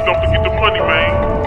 don't forget the money, man.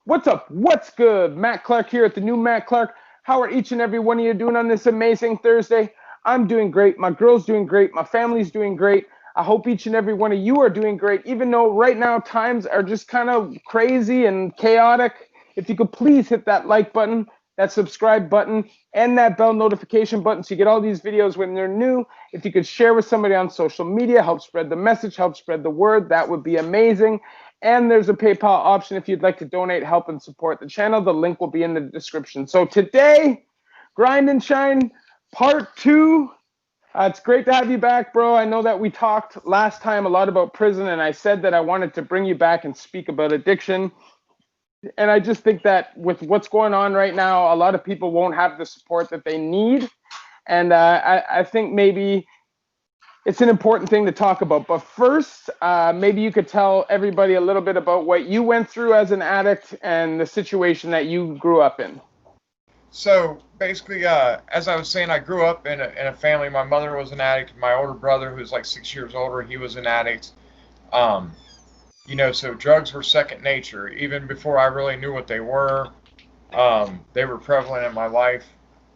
What's up? What's good? Matt Clark here at the new Matt Clark. How are each and every one of you doing on this amazing Thursday? I'm doing great. My girl's doing great. My family's doing great. I hope each and every one of you are doing great, even though right now times are just kind of crazy and chaotic. If you could please hit that like button, that subscribe button, and that bell notification button so you get all these videos when they're new. If you could share with somebody on social media, help spread the message, help spread the word, that would be amazing. And there's a PayPal option if you'd like to donate, help, and support the channel. The link will be in the description. So today, Grind and Shine Part 2. It's great to have you back, bro. I know that we talked last time a lot about prison, and I said that I wanted to bring you back and speak about addiction. And I just think that with what's going on right now, a lot of people won't have the support that they need. And I think maybe it's an important thing to talk about. But first, maybe you could tell everybody a little bit about what you went through as an addict and the situation that you grew up in. So basically, as I was saying, I grew up in a family. My mother was an addict. My older brother, who's like 6 years older, he was an addict. Um, so drugs were second nature. Even before I really knew what they were prevalent in my life.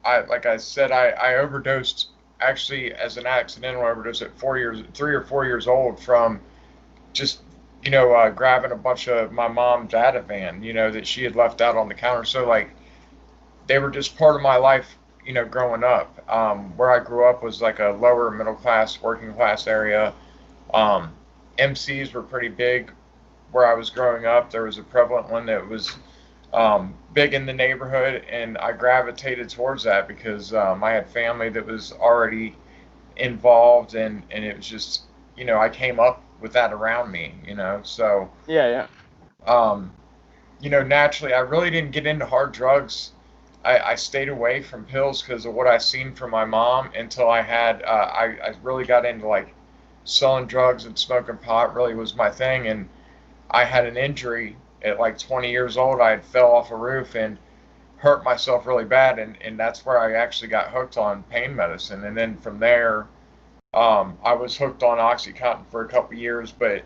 Like I said, I overdosed actually as an accidental overdose at 3 or 4 years old from just grabbing a bunch of my mom's Ativan, that she had left out on the counter. So like they were just part of my life, growing up. Where I grew up was like a lower middle class, working class area. Um, MCs were pretty big where I was growing up. There was a prevalent one that was big in the neighborhood, and I gravitated towards that because I had family that was already involved, and it was just, I came up with that around me, so, Yeah. um, naturally, I really didn't get into hard drugs. I stayed away from pills because of what I seen from my mom until I really got into like selling drugs and smoking pot really was my thing. And I had an injury at like 20 years old. I had fell off a roof and hurt myself really bad, and that's where I actually got hooked on pain medicine. And then from there, I was hooked on OxyContin for a couple years, but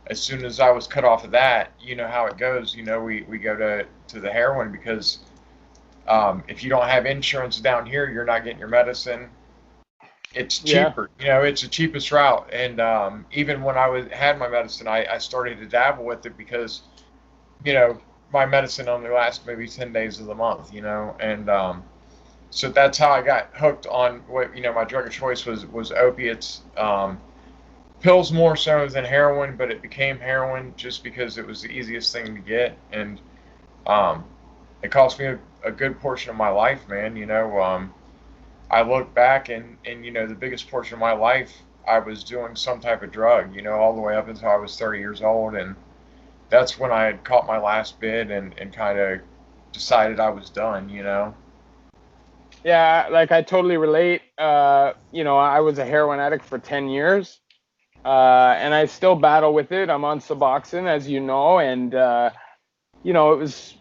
as soon as I was cut off of that, you know how it goes. We go to the heroin because if you don't have insurance down here, you're not getting your medicine. It's Yeah. cheaper. It's the cheapest route. And even when had my medicine, I started to dabble with it because you know my medicine only lasts maybe 10 days of the month. And so that's how I got hooked on what my drug of choice was opiates. Pills more so than heroin, but it became heroin just because it was the easiest thing to get, and um, it cost me a good portion of my life, man. I look back, and the biggest portion of my life I was doing some type of drug, all the way up until I was 30 years old, and that's when I had caught my last bid and kind of decided I was done. Yeah, like I totally relate. I was a heroin addict for 10 years, and I still battle with it. I'm on Suboxone, as you know, and, it was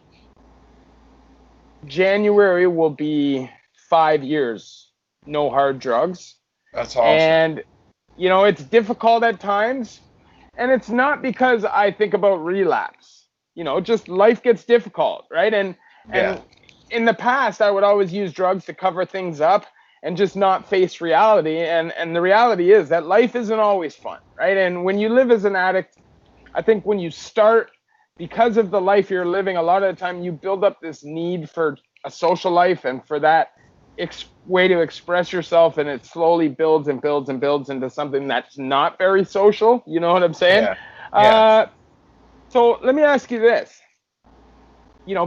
January will be 5 years, no hard drugs. That's awesome. And, it's difficult at times. And it's not because I think about relapse, just life gets difficult, right? And Yeah. in the past, I would always use drugs to cover things up and just not face reality. And the reality is that life isn't always fun, right? And when you live as an addict, I think when you start, because of the life you're living, a lot of the time you build up this need for a social life and for that way to express yourself, and it slowly builds and builds and builds into something that's not very social. You know what I'm saying? Yeah. Yeah. Uh, so let me ask you this.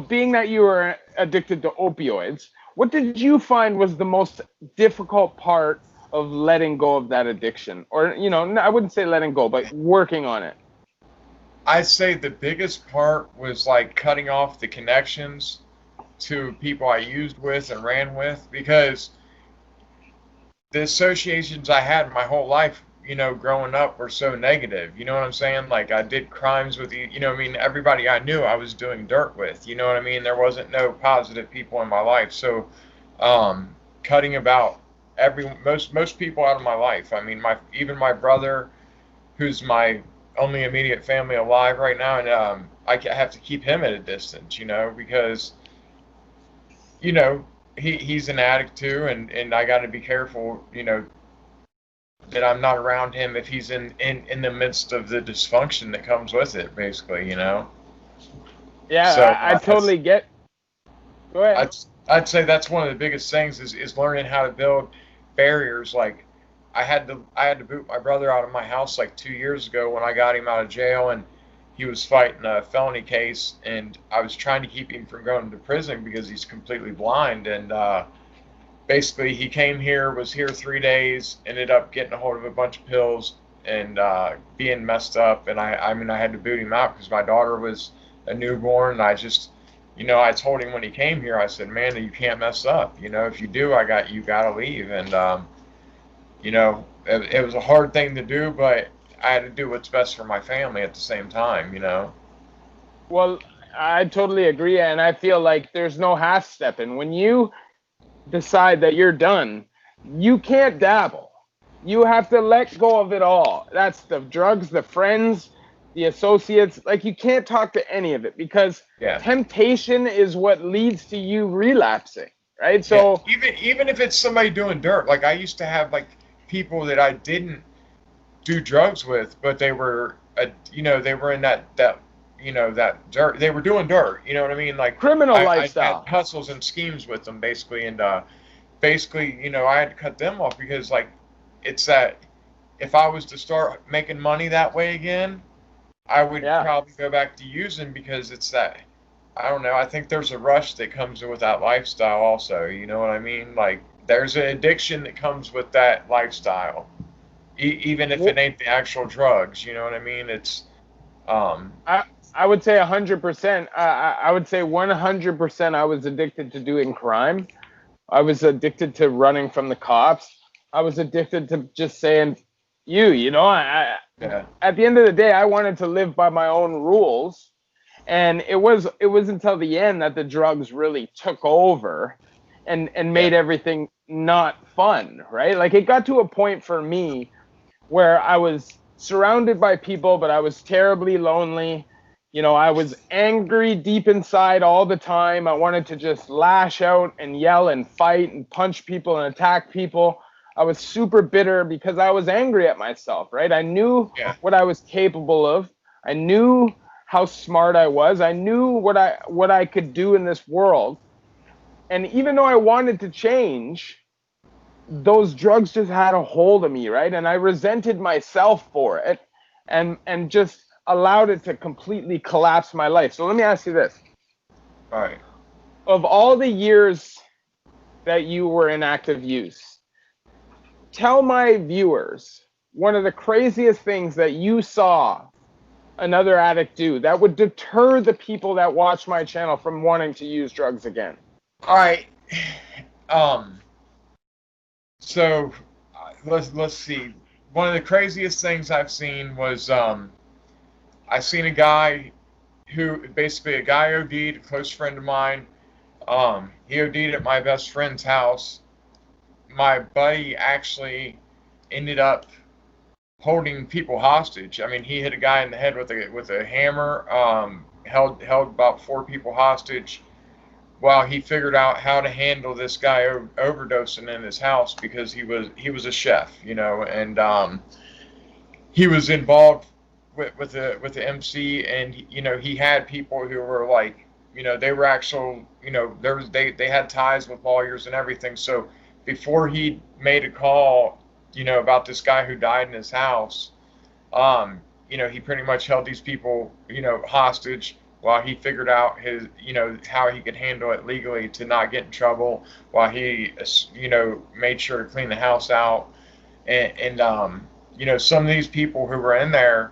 Being that you were addicted to opioids, what did you find was the most difficult part of letting go of that addiction? Or, I wouldn't say letting go, but working on it. I'd say the biggest part was like cutting off the connections to people I used with and ran with, because the associations I had my whole life, growing up were so negative. You know what I'm saying? Like I did crimes with I mean, everybody I knew I was doing dirt with. You know what I mean? There wasn't no positive people in my life. So, cutting about most people out of my life. I mean, my brother, who's my only immediate family alive right now, and have to keep him at a distance. Because you know he's an addict too, and I got to be careful. That I'm not around him if he's in the midst of the dysfunction that comes with it, basically. Yeah, So I totally get. Go ahead. I'd I'd say that's one of the biggest things is learning how to build barriers. Like I had to boot my brother out of my house like 2 years ago when I got him out of jail, and he was fighting a felony case, and I was trying to keep him from going to prison because he's completely blind. And basically he came here, was here 3 days, ended up getting a hold of a bunch of pills and being messed up. And I mean, I had to boot him out because my daughter was a newborn. And I told him when he came here, I said, man, you can't mess up. If you do, you got to leave. And, it was a hard thing to do, but I had to do what's best for my family at the same time. Well, I totally agree, and I feel like there's no half stepping. When you decide that you're done, you can't dabble. You have to let go of it all. That's the drugs, the friends, the associates. Like, you can't talk to any of it because Yeah. temptation is what leads to you relapsing, right? Yeah. So, Even if it's somebody doing dirt, like I used to have like people that I didn't do drugs with, but they were in that dirt. They were doing dirt. You know what I mean? Like criminal I had lifestyle. hustles and schemes with them basically, and basically, I had to cut them off because like it's that if I was to start making money that way again, I would Yeah. probably go back to using because it's that. I don't know. I think there's a rush that comes with that lifestyle also. You know what I mean? Like there's an addiction that comes with that lifestyle, even if it ain't the actual drugs. You know what I mean? It's um I I would say 100%. I would say 100%. I was addicted to doing crime. I was addicted to running from the cops. I was addicted to just saying, yeah, at the end of the day, I wanted to live by my own rules. And it was until the end that the drugs really took over and yeah, made everything not fun, right? Like it got to a point for me where I was surrounded by people, but I was terribly lonely. I was angry deep inside all the time. I wanted to just lash out and yell and fight and punch people and attack people. I was super bitter because I was angry at myself, right? I knew yeah, what I was capable of. I knew how smart I was. I knew what I could do in this world. And even though I wanted to change, those drugs just had a hold of me, right? And I resented myself for it and just allowed it to completely collapse my life. So let me ask you this. all right. Of all the years that you were in active use, tell my viewers one of the craziest things that you saw another addict do that would deter the people that watch my channel from wanting to use drugs again. All right. Um. So let's see. One of the craziest things I've seen was I seen a guy who basically a guy OD'd, a close friend of mine. He OD'd at my best friend's house. My buddy actually ended up holding people hostage. I mean, he hit a guy in the head with a hammer. Held about 4 people hostage while he figured out how to handle this guy overdosing in his house because he was a chef, and he was involved with the MC, and he had people who were like, they were actual, they had ties with lawyers and everything. So before he made a call, about this guy who died in his house, he pretty much held these people, hostage while he figured out how he could handle it legally to not get in trouble, while he, made sure to clean the house out, and some of these people who were in there,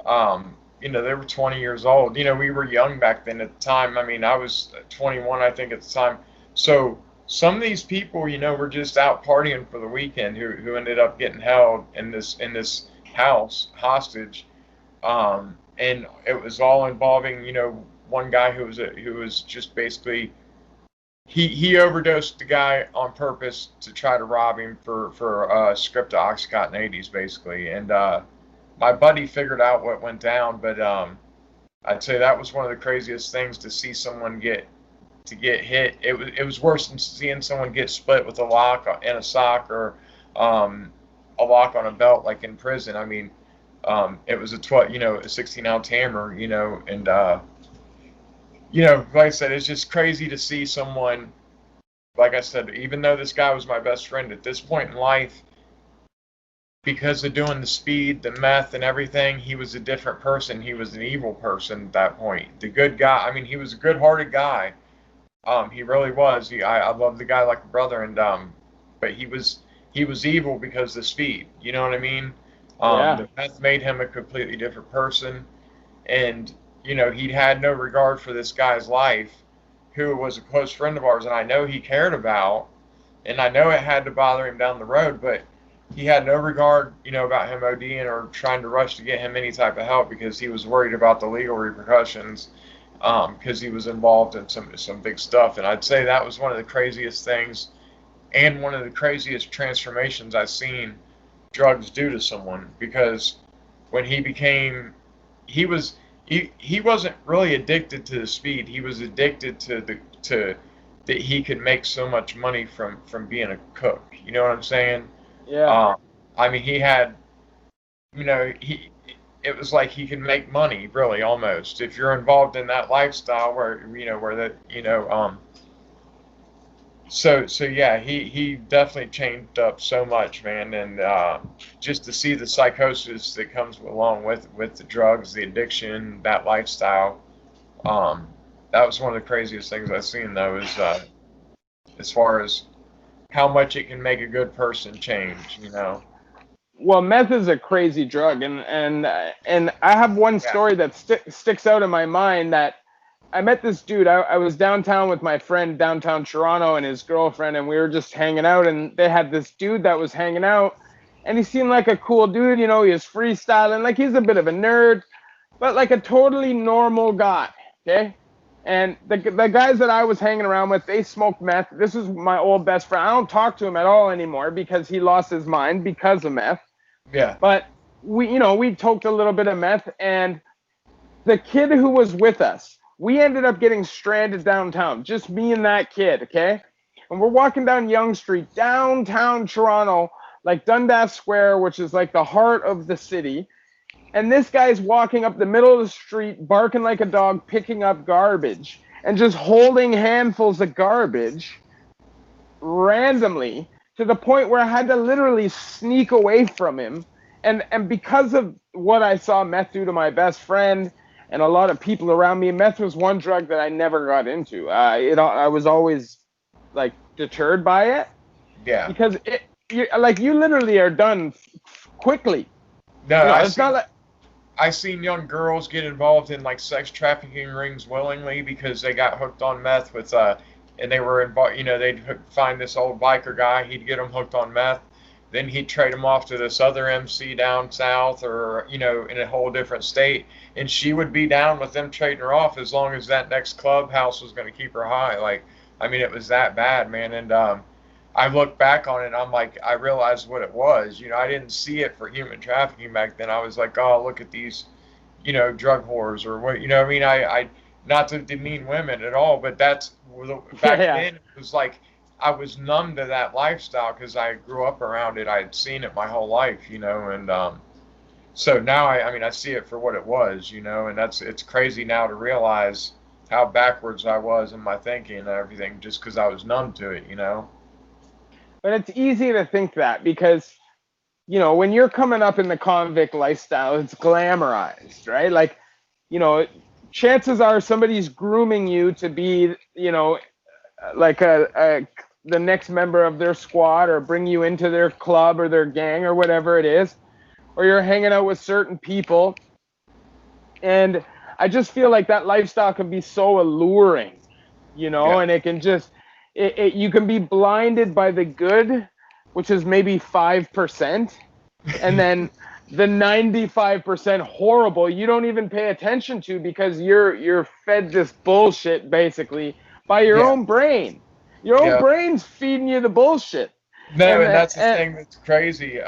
um, they were 20 years old. We were young back then at the time. I mean, I was 21, I think, at the time. So some of these people, were just out partying for the weekend who ended up getting held in this house hostage. And it was all involving, one guy who was just basically he overdosed the guy on purpose to try to rob him for a script of Oxycontin 80s, basically. And my buddy figured out what went down, but I'd say that was one of the craziest things to see someone get hit. It was worse than seeing someone get split with a lock in a sock, or a lock on a belt, like in prison. I mean, it was a 16-ounce hammer, and like I said, it's just crazy to see someone. Like I said, even though this guy was my best friend at this point in life, because of doing the speed, the meth, and everything, he was a different person. He was an evil person at that point. The good guy, I mean, he was a good-hearted guy. He really was. I love the guy like a brother, and but he was evil because of the speed. You know what I mean? Yeah. The meth made him a completely different person, and he had no regard for this guy's life, who was a close friend of ours, and I know he cared about, and I know it had to bother him down the road, but he had no regard, about him ODing or trying to rush to get him any type of help, because he was worried about the legal repercussions, because he was involved in some big stuff. And I'd say that was one of the craziest things, and one of the craziest transformations I've seen drugs do to someone, because when he was he wasn't really addicted to the speed. He was addicted to that he could make so much money from being a cook. You know what I'm saying? Yeah. Um, I mean, he had, he it was like he could make money, really, almost, if you're involved in that lifestyle, where that, so yeah, he definitely changed up so much, man. And just to see the psychosis that comes along with the drugs, the addiction, that lifestyle, um, that was one of the craziest things I've seen, though, is as far as how much it can make a good person change. Well, meth is a crazy drug, and I have one Yeah. story that sticks out in my mind. That I met this dude. I was downtown with my friend, downtown Toronto, and his girlfriend, and we were just hanging out. And they had this dude that was hanging out, and he seemed like a cool dude. He was freestyling, like he's a bit of a nerd, but like a totally normal guy. Okay. And the guys that I was hanging around with, they smoked meth. This is my old best friend. I don't talk to him at all anymore because he lost his mind because of meth. Yeah. But we toked a little bit of meth, and the kid who was with us, we ended up getting stranded downtown, just me and that kid, okay? And we're walking down Yonge Street, downtown Toronto, like Dundas Square, which is like the heart of the city. And this guy's walking up the middle of the street, barking like a dog, picking up garbage, and just holding handfuls of garbage randomly, to the point where I had to literally sneak away from him. And because of what I saw meth do to my best friend and a lot of people around me, meth was one drug that I never got into. I was always like deterred by it, Yeah. because you literally are done quickly. No, It's not like. I seen young girls get involved in like sex trafficking rings willingly because they got hooked on meth and they were involved. They'd find this old biker guy, he'd get them hooked on meth, then he'd trade them off to this other MC down south, or in a whole different state, and she would be down with them trading her off as long as that next clubhouse was going to keep her high. Like, I mean, it was that bad, man. And I look back on it, and I'm like, I realized what it was. I didn't see it for human trafficking back then. I was like, oh, look at these, drug whores, or what, I mean, I not to demean women at all, but back Yeah. then it was like I was numb to that lifestyle because I grew up around it. I had seen it my whole life, and so now I mean, I see it for what it was, and it's crazy now to realize how backwards I was in my thinking and everything, just because I was numb to it. But it's easy to think that because, when you're coming up in the convict lifestyle, it's glamorized, right? Like, you know, chances are somebody's grooming you to be, like the next member of their squad, or bring you into their club or their gang or whatever it is, or you're hanging out with certain people. And I just feel like that lifestyle can be so alluring, Yeah. and it can just, you can be blinded by the good, which is maybe 5%, and then the 95% horrible you don't even pay attention to because you're fed this bullshit basically by your Yeah. own brain. Your own Yeah. brain's feeding you the bullshit. No, And and that's the and thing that's crazy.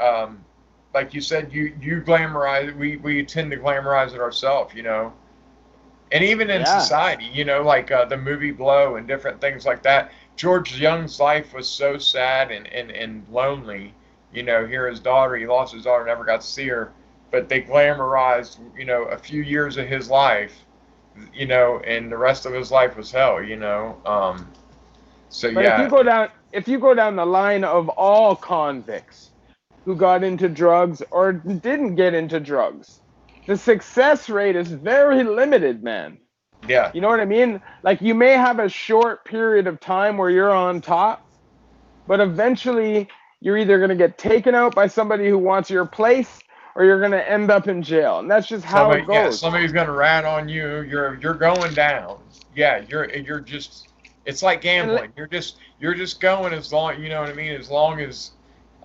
Like you said, you glamorize. We tend to glamorize it ourselves, and even in yeah. society, like the movie Blow and different things like that. George Young's life was so sad and lonely. Here his daughter, he lost his daughter, never got to see her, but they glamorized, a few years of his life, and the rest of his life was hell. So But if you yeah, go down if you go down the line of all convicts who got into drugs or didn't get into drugs, the success rate is very limited, man. yeah. You know what I mean? Like you may have a short period of time where you're on top, but eventually you're either going to get taken out by somebody who wants your place or you're going to end up in jail. And that's just how it Yeah, goes. somebody's gonna rat on you. You're going down. Yeah, you're just. It's like And gambling. You're just going as long. You know what I mean. As long as,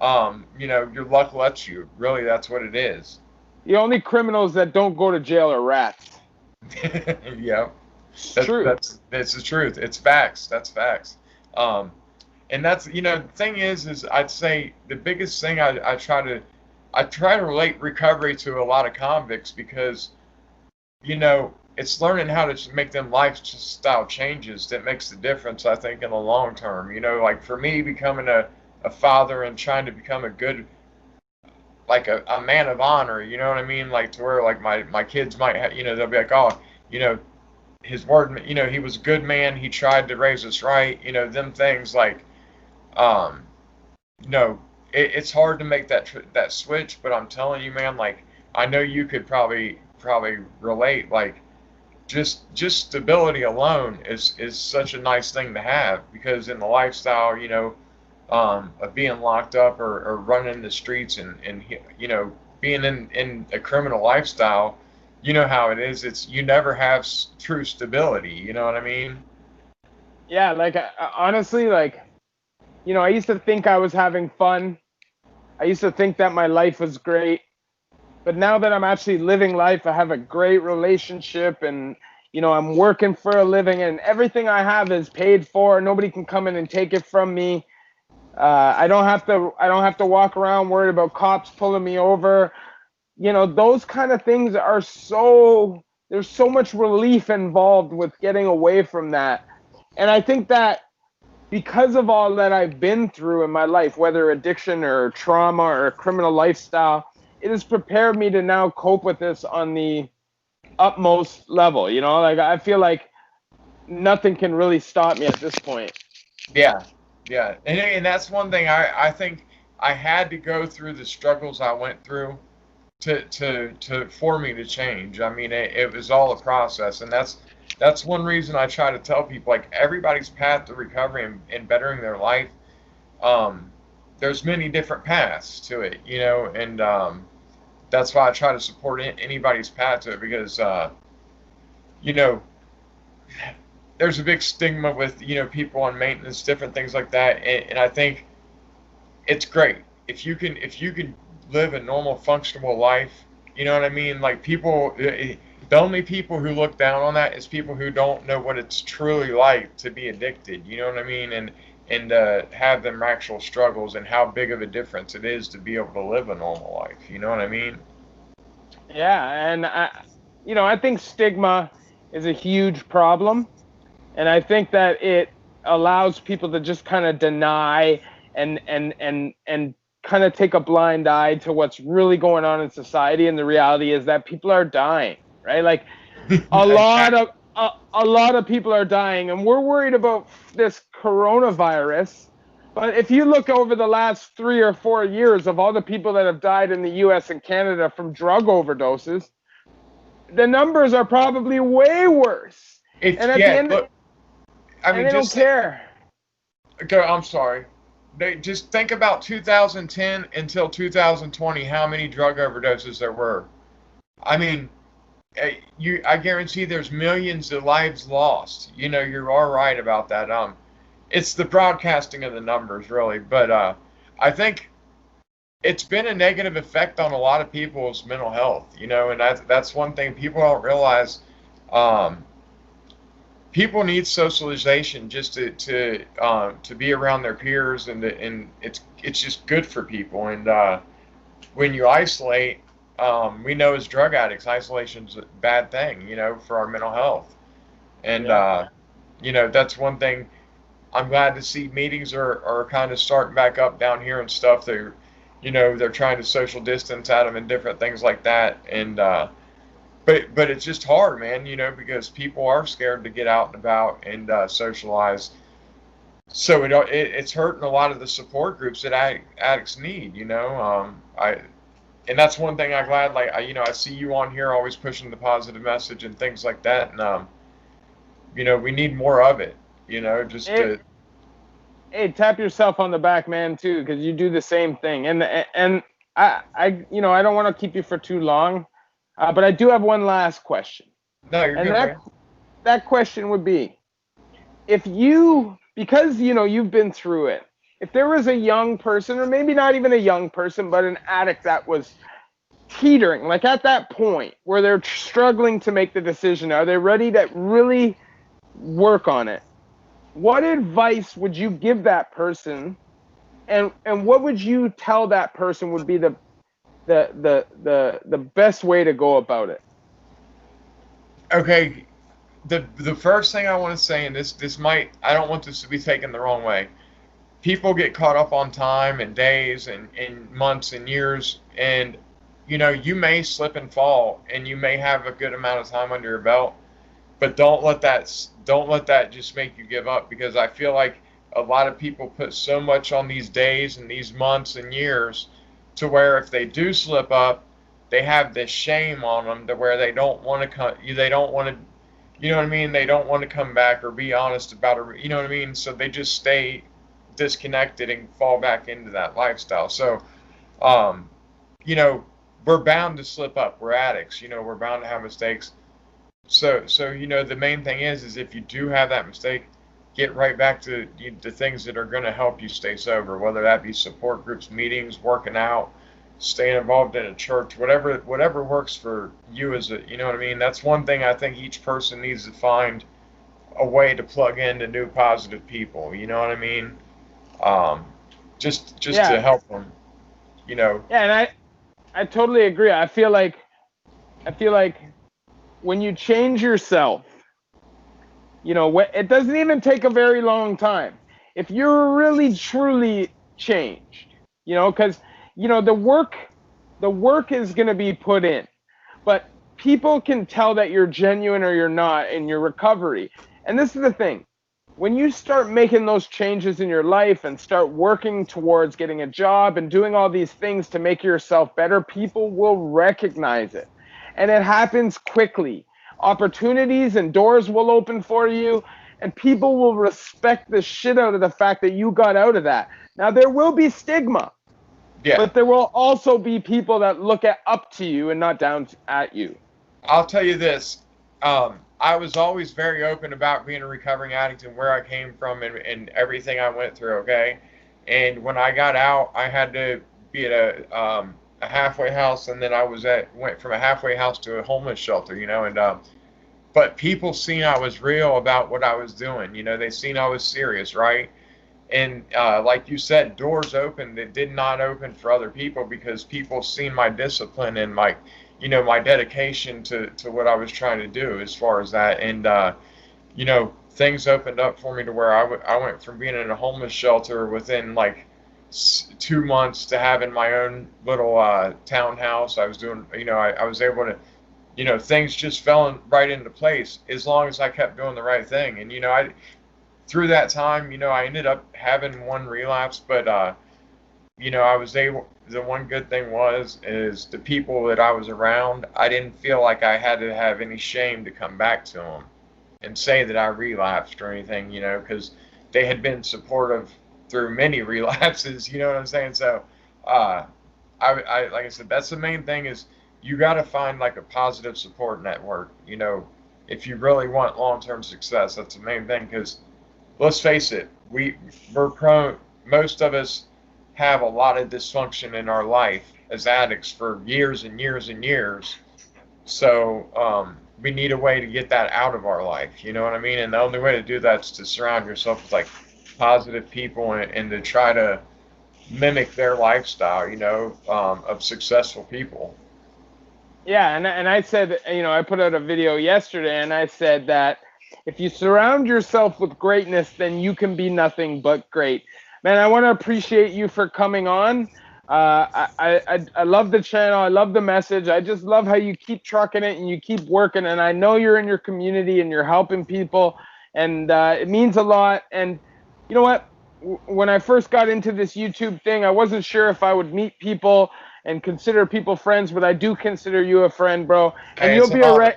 your luck lets you. Really, that's what it is. the only criminals that don't go to jail are rats. Yeah, It's that's true. that's the truth. It's facts. That's facts. Um, and that's the thing is I'd say the biggest thing I try to relate recovery to a lot of convicts because it's learning how to make them lifestyle changes that makes the difference, I think, in the long term. Like for me, becoming a father and trying to become a good, like a man of honor, you know what I mean? Like to where like my kids might have, they'll be like, oh, you know, his word, he was a good man. He tried to raise us right. Them things like, um, you know, it's hard to make that switch, but I'm telling you, man, like I know you could probably relate, like just stability alone is such a nice thing to have because in the lifestyle, of being locked up or running the streets and being in a criminal lifestyle, you know how it is. It's you never have true stability. You know what I mean? Yeah, like honestly, like I used to think I was having fun. I used to think that my life was great. But now that I'm actually living life, I have a great relationship and I'm working for a living and everything I have is paid for. Nobody can come in and take it from me. I don't have to walk around worried about cops pulling me over. Those kind of things are there's so much relief involved with getting away from that. And I think that because of all that I've been through in my life, whether addiction or trauma or a criminal lifestyle, it has prepared me to now cope with this on the utmost level. Like I feel like nothing can really stop me at this point. Yeah, yeah, and that's one thing I think I had to go through the struggles I went through to for me to change. I mean, it was all a process, and that's one reason I try to tell people like everybody's path to recovery and bettering their life. Um, there's many different paths to it, and that's why I try to support anybody's path to it because you know there's a big stigma with people on maintenance, different things like that, and I think it's great if you can live a normal functional life. You know what I mean? Like people, the only people who look down on that is people who don't know what it's truly like to be addicted. You know what I mean? And have them actual struggles and how big of a difference it is to be able to live a normal life. You know what I mean? Yeah, and I think stigma is a huge problem, and I think that it allows people to just kind of deny and kind of take a blind eye to what's really going on in society. And the reality is that people are dying, right? Like a lot Exactly. of a lot of people are dying, and we're worried about this coronavirus. But if you look over the last 3 or 4 years of all the people that have died in the U.S. and Canada from drug overdoses, the numbers are probably way worse. It's And at the yeah. end, Look, I and mean, they don't just think. care. Go. I'm sorry. They just think about 2010 until 2020. How many drug overdoses there were? I mean, I guarantee there's millions of lives lost. You are right about that. It's the broadcasting of the numbers, really. But I think it's been a negative effect on a lot of people's mental health. And that's one thing people don't realize. Um, People need socialization just to be around their peers, and it's just good for people. And when you isolate, we know as drug addicts, isolation's a bad thing, for our mental health. And Yeah. that's one thing. I'm glad to see meetings are kind of starting back up down here and stuff. They're trying to social distance at them and different things like that. And but it's just hard, man, because people are scared to get out and about and socialize. So it's hurting a lot of the support groups that addicts need. I and that's one thing I'm glad. Like I see you on here always pushing the positive message and things like that. And we need more of it. Just Hey, to hey, tap yourself on the back, man, too, because you do the same thing. And I don't want to keep you for too long, but I do have one last question, no, you're and good, man. that question would be, if you, because you've been through it, if there was a young person, or maybe not even a young person, but an addict that was teetering, like at that point where they're struggling to make the decision, are they ready to really work on it? What advice would you give that person, and what would you tell that person would be the best way to go about it? Okay, the first thing I want to say, and this might, I don't want this to be taken the wrong way. People get caught up on time and days and months and years, and you may slip and fall, and you may have a good amount of time under your belt, but don't let that just make you give up, because I feel like a lot of people put so much on these days and these months and years, to where if they do slip up, they have this shame on them, to where they don't want to come, they don't want to, what I mean, they don't want to come back or be honest about it, what I mean, so they just stay disconnected and fall back into that lifestyle. So um you know we're bound to slip up, we're addicts, we're bound to have mistakes. So the main thing is if you do have that mistake, get right back to the things that are going to help you stay sober, whether that be support groups, meetings, working out, staying involved in a church, whatever works for you. As a, what I mean, that's one thing I think each person needs to find a way to plug into new positive people, you know what I mean? um just Yeah, to help them, you know. yeah, and I totally agree. I feel like when you change yourself, it doesn't even take a very long time. If you're really truly changed, because the work is going to be put in, but people can tell that you're genuine or you're not in your recovery. And this is the thing. When you start making those changes in your life and start working towards getting a job and doing all these things to make yourself better, people will recognize it. And it happens quickly. Opportunities and doors will open for you, and people will respect the shit out of the fact that you got out of that. Now, there will be stigma, Yeah, but there will also be people that look up to you and not down at you. I'll tell you this. I was always very open about being a recovering addict and where I came from, and everything I went through. Okay, and when I got out, I had to be at a halfway house, and then went from a halfway house to a homeless shelter. And but people seen I was real about what I was doing. They seen I was serious, right? And like you said, doors opened that did not open for other people, because people seen my discipline and my dedication to what I was trying to do as far as that. And things opened up for me, to where I went from being in a homeless shelter within like 2 months to having my own little townhouse. I was doing, I was able to, things just fell right into place as long as I kept doing the right thing. And I through that time, I ended up having one relapse, but I was able. The one good thing is the people that I was around. I didn't feel like I had to have any shame to come back to them and say that I relapsed or anything, because they had been supportive through many relapses. You know what I'm saying? So, uh, I like I said, that's the main thing is you got to find like a positive support network, if you really want long-term success. That's the main thing, because let's face it, we're prone, most of us have a lot of dysfunction in our life as addicts for years and years and years. So we need a way to get that out of our life. You know what I mean? And the only way to do that is to surround yourself with like positive people, and to try to mimic their lifestyle, of successful people. Yeah, and I said, I put out a video yesterday, and I said that if you surround yourself with greatness, then you can be nothing but great. Man, I want to appreciate you for coming on. I love the channel. I love the message. I just love how you keep trucking it and you keep working. And I know you're in your community and you're helping people, and it means a lot. And you know what? When I first got into this YouTube thing, I wasn't sure if I would meet people and consider people friends, but I do consider you a friend, bro. And Hey, it's an honor.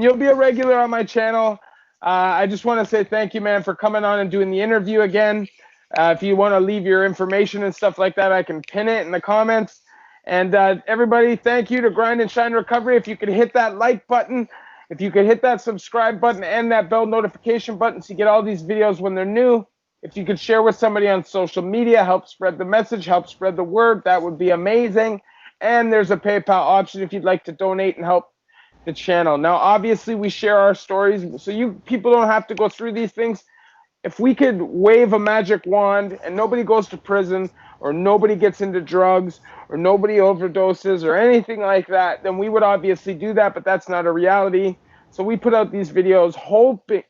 you'll be a regular on my channel. I just want to say thank you, man, for coming on and doing the interview again. If you want to leave your information and stuff like that, I can pin it in the comments. And everybody, thank you to Grind and Shine Recovery. If you could hit that like button, if you could hit that subscribe button and that bell notification button so you get all these videos when they're new. If you could share with somebody on social media, help spread the message, help spread the word, that would be amazing. And there's a PayPal option if you'd like to donate and help the channel. Now, obviously, we share our stories, so you people don't have to go through these things. If we could wave a magic wand and nobody goes to prison or nobody gets into drugs or nobody overdoses or anything like that, then we would obviously do that, but that's not a reality. So we put out these videos hoping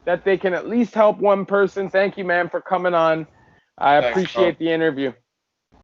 that they can at least help one person. Thank you, man, for coming on. I Thanks, bro. appreciate the interview.